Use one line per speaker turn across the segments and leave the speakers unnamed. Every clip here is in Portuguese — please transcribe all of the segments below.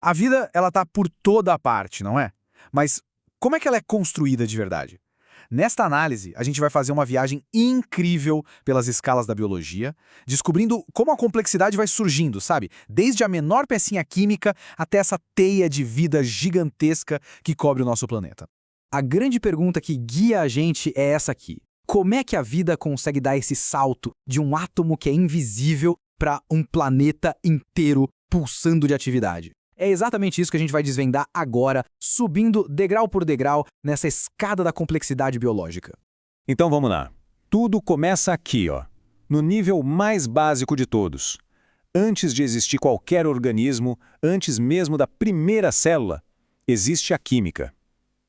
A vida, ela tá por toda a parte, não é? Mas como é que ela é construída de verdade? Nesta análise, a gente vai fazer uma viagem incrível pelas escalas da biologia, descobrindo como a complexidade vai surgindo, sabe? Desde a menor pecinha química até essa teia de vida gigantesca que cobre o nosso planeta.
A grande pergunta que guia a gente é essa aqui. Como é que a vida consegue dar esse salto de um átomo que é invisível para um planeta inteiro pulsando de atividade? É exatamente isso que a gente vai desvendar agora, subindo degrau por degrau nessa escada da complexidade biológica.
Então vamos lá. Tudo começa aqui, ó, no nível mais básico de todos. Antes de existir qualquer organismo, antes mesmo da primeira célula, existe a química.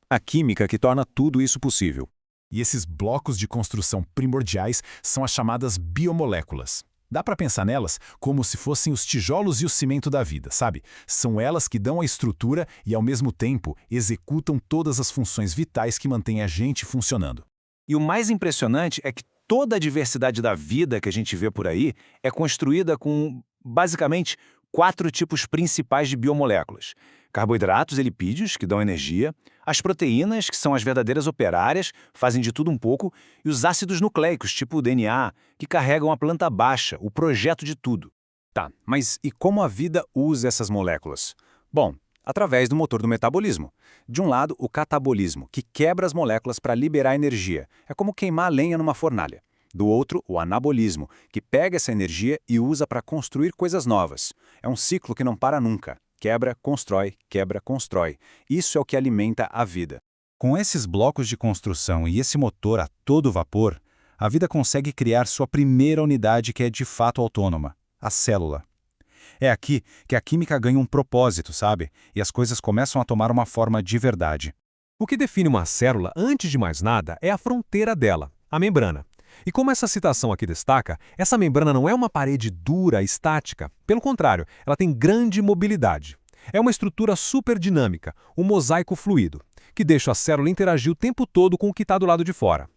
A química que torna tudo isso possível.
E esses blocos de construção primordiais são as chamadas biomoléculas. Dá para pensar nelas como se fossem os tijolos e o cimento da vida, sabe? São elas que dão a estrutura e, ao mesmo tempo, executam todas as funções vitais que mantêm a gente funcionando.
E o mais impressionante é que toda a diversidade da vida que a gente vê por aí é construída com, basicamente, 4 tipos principais de biomoléculas. Carboidratos e lipídios, que dão energia, as proteínas, que são as verdadeiras operárias, fazem de tudo um pouco, e os ácidos nucleicos, tipo o DNA, que carregam a planta baixa, o projeto de tudo. Tá, mas e como a vida usa essas moléculas? Bom, através do motor do metabolismo. De um lado, o catabolismo, que quebra as moléculas para liberar energia. É como queimar lenha numa fornalha. Do outro, o anabolismo, que pega essa energia e usa para construir coisas novas. É um ciclo que não para nunca. Quebra, constrói, quebra, constrói. Isso é o que alimenta a vida.
Com esses blocos de construção e esse motor a todo vapor, a vida consegue criar sua primeira unidade que é de fato autônoma, a célula. É aqui que a química ganha um propósito, sabe? E as coisas começam a tomar uma forma de verdade.
O que define uma célula, antes de mais nada, é a fronteira dela, a membrana. E como essa citação aqui destaca, essa membrana não é uma parede dura, estática. Pelo contrário, ela tem grande mobilidade. É uma estrutura superdinâmica, um mosaico fluido, que deixa a célula interagir o tempo todo com o que está do lado de fora.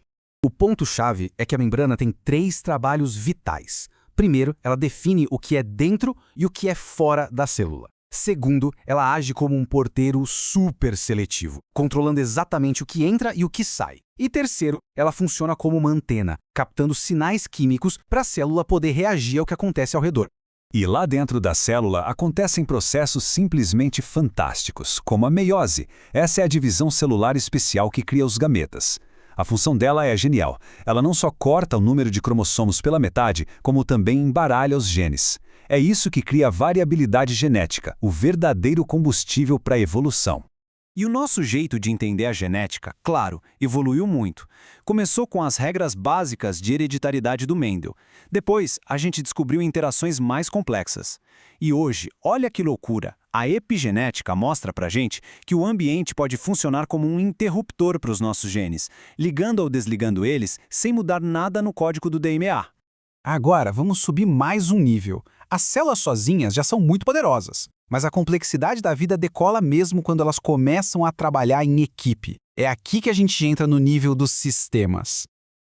O ponto-chave é que a membrana tem 3 trabalhos vitais. Primeiro, ela define o que é dentro e o que é fora da célula. Segundo, ela age como um porteiro super seletivo, controlando exatamente o que entra e o que sai. E terceiro, ela funciona como uma antena, captando sinais químicos para a célula poder reagir ao que acontece ao redor.
E lá dentro da célula acontecem processos simplesmente fantásticos, como a meiose. Essa é a divisão celular especial que cria os gametas. A função dela é genial. Ela não só corta o número de cromossomos pela metade, como também embaralha os genes. É isso que cria a variabilidade genética, o verdadeiro combustível para a evolução.
E o nosso jeito de entender a genética, claro, evoluiu muito. Começou com as regras básicas de hereditariedade do Mendel. Depois, a gente descobriu interações mais complexas. E hoje, olha que loucura, a epigenética mostra pra gente que o ambiente pode funcionar como um interruptor para os nossos genes, ligando ou desligando eles sem mudar nada no código do DNA.
Agora, vamos subir mais um nível. As células sozinhas já são muito poderosas, mas a complexidade da vida decola mesmo quando elas começam a trabalhar em equipe. É aqui que a gente entra no nível dos sistemas.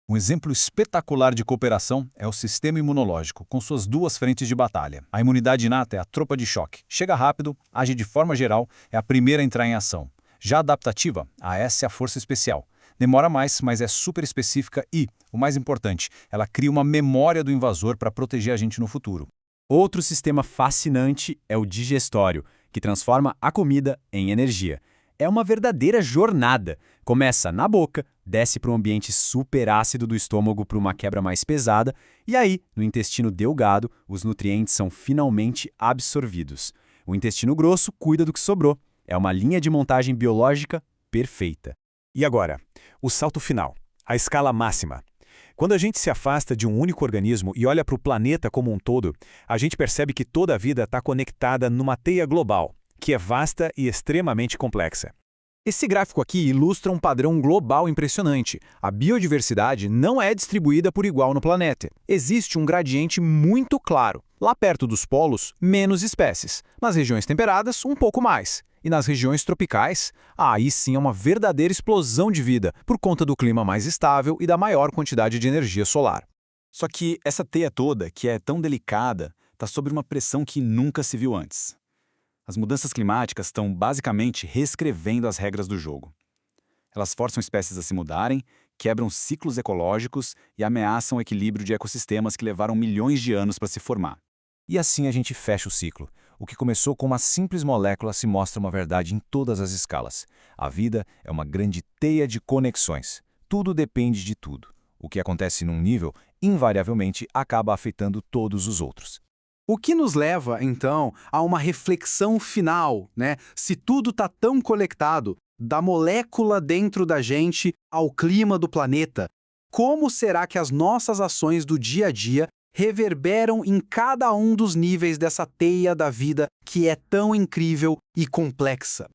Um exemplo espetacular de cooperação é o sistema imunológico, com suas 2 frentes de batalha. A imunidade inata é a tropa de choque. Chega rápido, age de forma geral, é a primeira a entrar em ação. Já a adaptativa, essa é a força especial. Demora mais, mas é super específica e, o mais importante, ela cria uma memória do invasor para proteger a gente no futuro.
Outro sistema fascinante é o digestório, que transforma a comida em energia. É uma verdadeira jornada. Começa na boca, desce para um ambiente superácido do estômago para uma quebra mais pesada, e aí, no intestino delgado, os nutrientes são finalmente absorvidos. O intestino grosso cuida do que sobrou. É uma linha de montagem biológica perfeita.
E agora, o salto final, a escala máxima. Quando a gente se afasta de um único organismo e olha para o planeta como um todo, a gente percebe que toda a vida está conectada numa teia global, que é vasta e extremamente complexa.
Esse gráfico aqui ilustra um padrão global impressionante. A biodiversidade não é distribuída por igual no planeta. Existe um gradiente muito claro. Lá perto dos polos, menos espécies. Nas regiões temperadas, um pouco mais. E nas regiões tropicais, aí sim é uma verdadeira explosão de vida, por conta do clima mais estável e da maior quantidade de energia solar.
Só que essa teia toda, que é tão delicada, está sob uma pressão que nunca se viu antes.
As mudanças climáticas estão basicamente reescrevendo as regras do jogo. Elas forçam espécies a se mudarem, quebram ciclos ecológicos e ameaçam o equilíbrio de ecossistemas que levaram milhões de anos para se formar.
E assim a gente fecha o ciclo. O que começou com uma simples molécula se mostra uma verdade em todas as escalas. A vida é uma grande teia de conexões. Tudo depende de tudo. O que acontece num nível, invariavelmente, acaba afetando todos os outros.
O que nos leva, então, a uma reflexão final, né? Se tudo está tão conectado, da molécula dentro da gente ao clima do planeta, como será que as nossas ações do dia a dia reverberam em cada um dos níveis dessa teia da vida que é tão incrível e complexa?